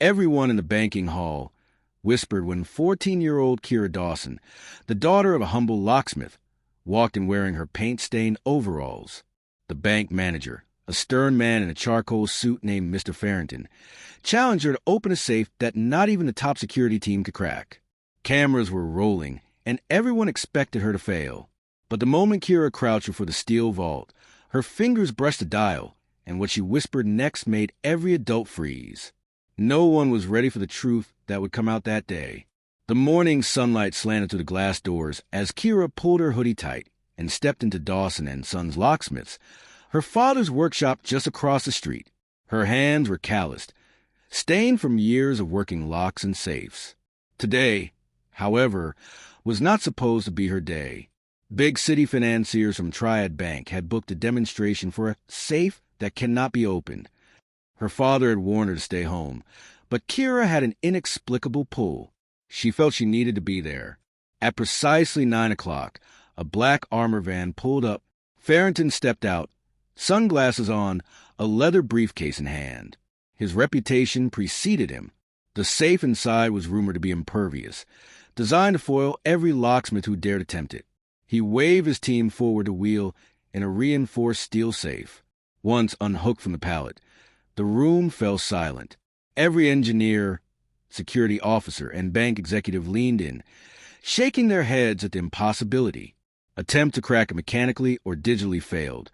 Everyone in the banking hall whispered when 14-year-old Kira Dawson, the daughter of a humble locksmith, walked in wearing her paint-stained overalls. The bank manager, a stern man in a charcoal suit named Mr. Farrington, challenged her to open a safe that not even the top security team could crack. Cameras were rolling, and everyone expected her to fail. But the moment Kira crouched before the steel vault, her fingers brushed the dial, and what she whispered next made every adult freeze. No one was ready for the truth that would come out that day. The morning sunlight slanted through the glass doors as Kira pulled her hoodie tight and stepped into Dawson and Sons Locksmiths, her father's workshop just across the street. Her hands were calloused, stained from years of working locks and safes. Today, however, was not supposed to be her day. Big city financiers from Triad Bank had booked a demonstration for a safe that cannot be opened. Her father had warned her to stay home, but Kira had an inexplicable pull. She felt she needed to be there. At precisely 9 o'clock, a black armor van pulled up. Farrington stepped out, sunglasses on, a leather briefcase in hand. His reputation preceded him. The safe inside was rumored to be impervious, designed to foil every locksmith who dared attempt it. He waved his team forward to wheel in a reinforced steel safe. Once unhooked from the pallet, the room fell silent. Every engineer, security officer, and bank executive leaned in, shaking their heads at the impossibility. Attempt to crack it mechanically or digitally failed,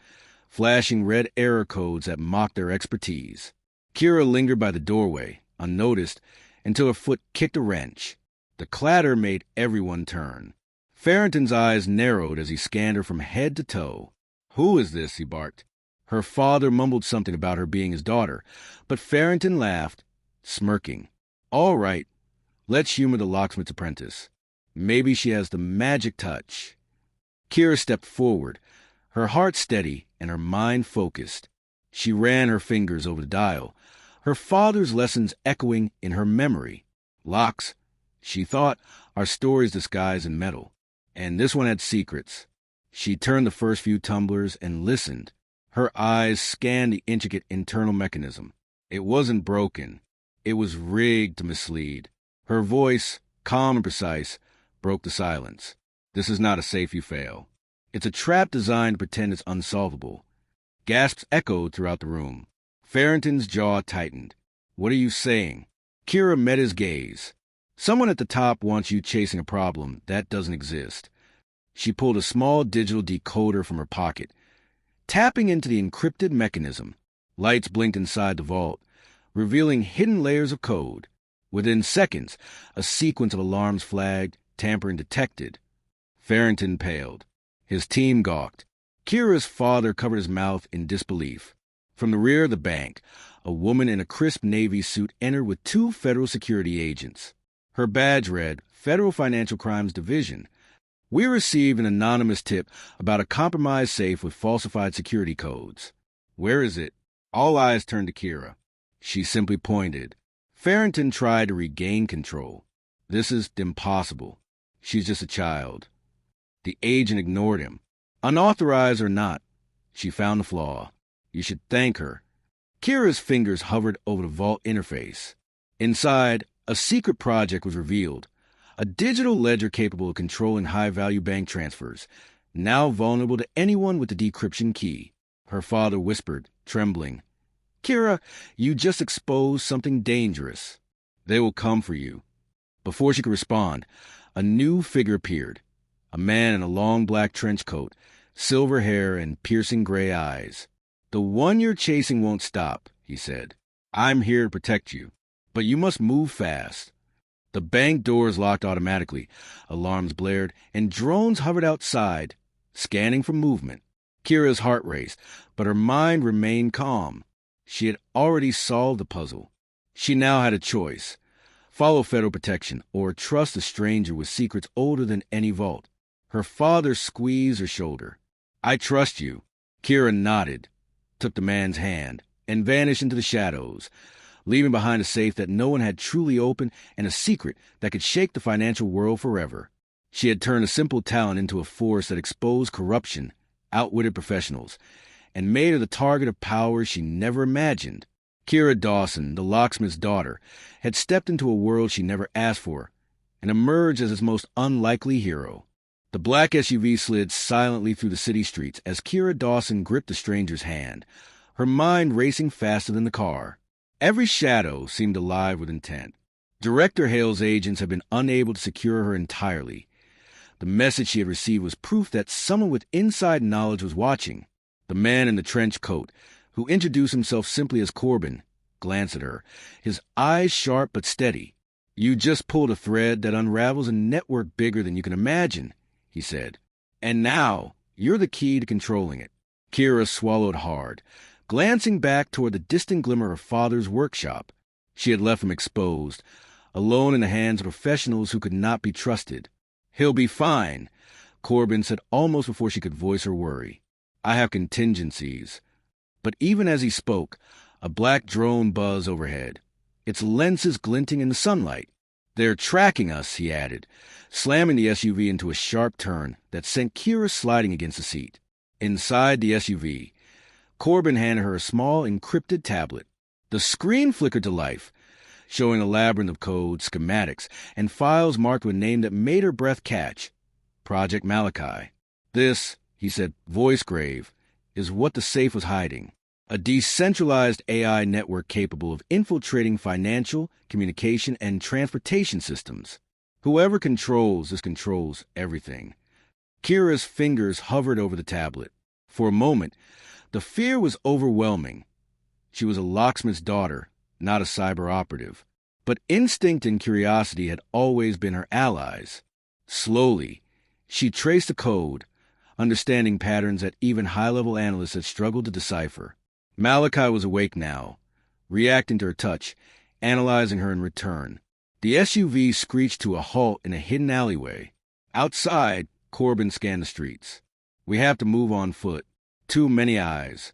flashing red error codes that mocked their expertise. Kira lingered by the doorway, unnoticed, until her foot kicked a wrench. The clatter made everyone turn. Farrington's eyes narrowed as he scanned her from head to toe. "Who is this?" he barked. Her father mumbled something about her being his daughter, but Farrington laughed, smirking. "All right, let's humor the locksmith's apprentice. Maybe she has the magic touch." Kira stepped forward, her heart steady and her mind focused. She ran her fingers over the dial, her father's lessons echoing in her memory. Locks, she thought, are stories disguised in metal, and this one had secrets. She turned the first few tumblers and listened. Her eyes scanned the intricate internal mechanism. It wasn't broken. It was rigged to mislead. Her voice, calm and precise, broke the silence. "This is not a safe you fail. It's a trap designed to pretend it's unsolvable." Gasps echoed throughout the room. Farrington's jaw tightened. "What are you saying?" Kira met his gaze. "Someone at the top wants you chasing a problem that doesn't exist." She pulled a small digital decoder from her pocket, tapping into the encrypted mechanism. Lights blinked inside the vault, revealing hidden layers of code. Within seconds, a sequence of alarms flagged, tampering detected. Farrington paled. His team gawked. Kira's father covered his mouth in disbelief. From the rear of the bank, a woman in a crisp Navy suit entered with 2 federal security agents. Her badge read, Federal Financial Crimes Division. "We received an anonymous tip about a compromised safe with falsified security codes." "Where is it?" All eyes turned to Kira. She simply pointed. Farrington tried to regain control. "This is impossible. She's just a child." The agent ignored him. "Unauthorized or not, she found the flaw. You should thank her." Kira's fingers hovered over the vault interface. Inside, a secret project was revealed. A digital ledger capable of controlling high-value bank transfers, now vulnerable to anyone with the decryption key. Her father whispered, trembling, "Kira, you just exposed something dangerous. They will come for you." Before she could respond, a new figure appeared. A man in a long black trench coat, silver hair, and piercing gray eyes. "The one you're chasing won't stop," he said. "I'm here to protect you, but you must move fast." The bank doors locked automatically, alarms blared, and drones hovered outside, scanning for movement. Kira's heart raced, but her mind remained calm. She had already solved the puzzle. She now had a choice: follow federal protection or trust a stranger with secrets older than any vault. Her father squeezed her shoulder. "I trust you." Kira nodded, took the man's hand, and vanished into the shadows, leaving behind a safe that no one had truly opened and a secret that could shake the financial world forever. She had turned a simple talent into a force that exposed corruption, outwitted professionals, and made her the target of powers she never imagined. Kira Dawson, the locksmith's daughter, had stepped into a world she never asked for and emerged as its most unlikely hero. The black SUV slid silently through the city streets as Kira Dawson gripped the stranger's hand, her mind racing faster than the car. Every shadow seemed alive with intent. Director Hale's agents had been unable to secure her entirely. The message she had received was proof that someone with inside knowledge was watching. The man in the trench coat, who introduced himself simply as Corbin, glanced at her, his eyes sharp but steady. "You just pulled a thread that unravels a network bigger than you can imagine," he said. "And now, you're the key to controlling it." Kira swallowed hard, glancing back toward the distant glimmer of her father's workshop. She had left him exposed, alone in the hands of professionals who could not be trusted. "He'll be fine," Corbin said almost before she could voice her worry. "I have contingencies." But even as he spoke, a black drone buzzed overhead, its lenses glinting in the sunlight. "They're tracking us," he added, slamming the SUV into a sharp turn that sent Kira sliding against the seat. Inside the SUV, Corbin handed her a small encrypted tablet. The screen flickered to life, showing a labyrinth of code, schematics, and files marked with a name that made her breath catch: Project Malachi. "This," he said, voice grave, "is what the safe was hiding. A decentralized AI network capable of infiltrating financial, communication, and transportation systems. Whoever controls this controls everything." Kira's fingers hovered over the tablet. For a moment, the fear was overwhelming. She was a locksmith's daughter, not a cyber operative. But instinct and curiosity had always been her allies. Slowly, she traced the code, understanding patterns that even high-level analysts had struggled to decipher. Malachi was awake now, reacting to her touch, analyzing her in return. The SUV screeched to a halt in a hidden alleyway. Outside, Corbin scanned the streets. "We have to move on foot. Too many eyes."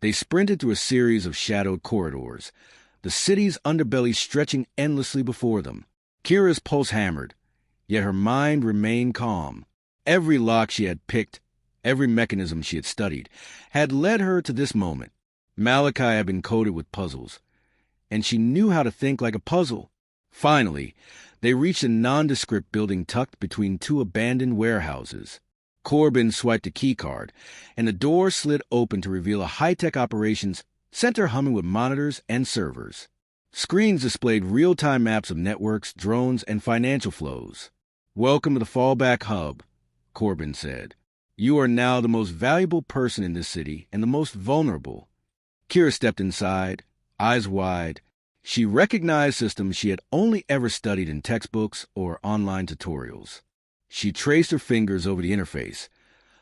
They sprinted through a series of shadowed corridors, the city's underbelly stretching endlessly before them. Kira's pulse hammered, yet her mind remained calm. Every lock she had picked, every mechanism she had studied, had led her to this moment. Malachi had been coded with puzzles, and she knew how to think like a puzzle. Finally, they reached a nondescript building tucked between two abandoned warehouses. Corbin swiped a keycard, and the door slid open to reveal a high-tech operations center humming with monitors and servers. Screens displayed real-time maps of networks, drones, and financial flows. "Welcome to the fallback hub," Corbin said. "You are now the most valuable person in this city and the most vulnerable." Kira stepped inside, eyes wide. She recognized systems she had only ever studied in textbooks or online tutorials. She traced her fingers over the interface,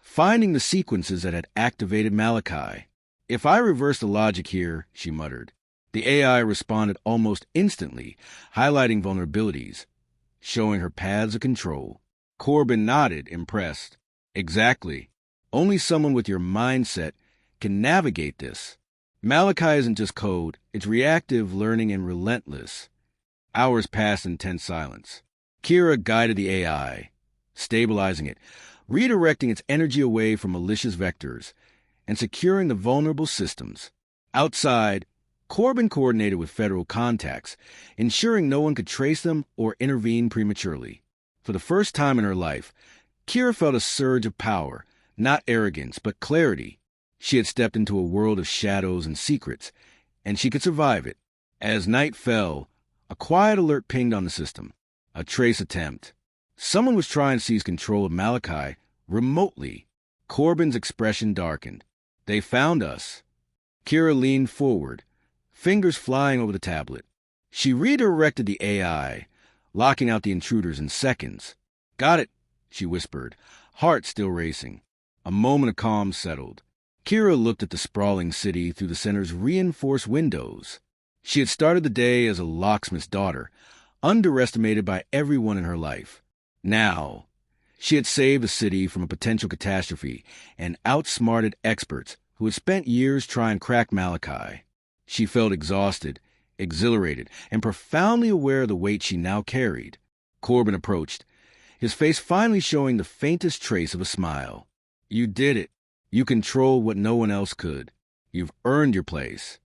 finding the sequences that had activated Malachi. "If I reverse the logic here," she muttered. The AI responded almost instantly, highlighting vulnerabilities, showing her paths of control. Corbin nodded, impressed. "Exactly. Only someone with your mindset can navigate this. Malachi isn't just code, it's reactive, learning, and relentless." Hours passed in tense silence. Kira guided the AI, stabilizing it, redirecting its energy away from malicious vectors, and securing the vulnerable systems. Outside, Corbin coordinated with federal contacts, ensuring no one could trace them or intervene prematurely. For the first time in her life, Kira felt a surge of power, not arrogance, but clarity. She had stepped into a world of shadows and secrets, and she could survive it. As night fell, a quiet alert pinged on the system. A trace attempt. Someone was trying to seize control of Malachi remotely. Corbin's expression darkened. "They found us." Kira leaned forward, fingers flying over the tablet. She redirected the AI, locking out the intruders in seconds. "Got it," she whispered, heart still racing. A moment of calm settled. Kira looked at the sprawling city through the center's reinforced windows. She had started the day as a locksmith's daughter, underestimated by everyone in her life. Now, she had saved the city from a potential catastrophe and outsmarted experts who had spent years trying to crack Malachi. She felt exhausted, exhilarated, and profoundly aware of the weight she now carried. Corbin approached, his face finally showing the faintest trace of a smile. "You did it. You controlled what no one else could. You've earned your place."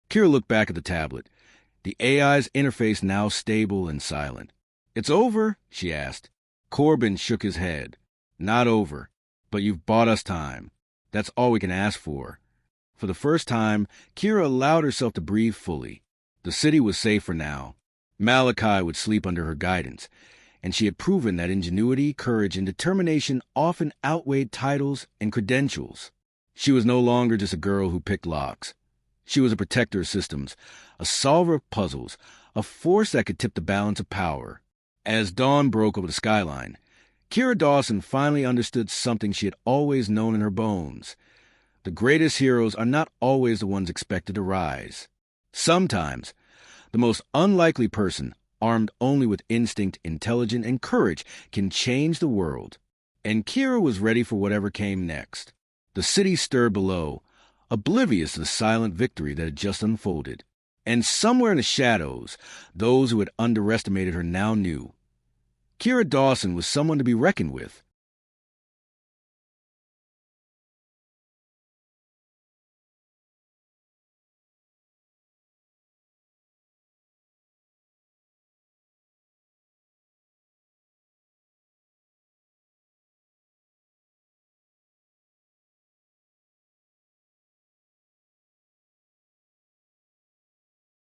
Kira looked back at the tablet, the AI's interface now stable and silent. "It's over?" she asked. Corbin shook his head. "Not over, but you've bought us time. That's all we can ask for." For the first time, Kira allowed herself to breathe fully. The city was safer now. Malachi would sleep under her guidance, and she had proven that ingenuity, courage, and determination often outweighed titles and credentials. She was no longer just a girl who picked locks. She was a protector of systems, a solver of puzzles, a force that could tip the balance of power. As dawn broke over the skyline, Kira Dawson finally understood something she had always known in her bones. The greatest heroes are not always the ones expected to rise. Sometimes, the most unlikely person, armed only with instinct, intelligence, and courage, can change the world. And Kira was ready for whatever came next. The city stirred below, oblivious to the silent victory that had just unfolded. And somewhere in the shadows, those who had underestimated her now knew. Kira Dawson was someone to be reckoned with.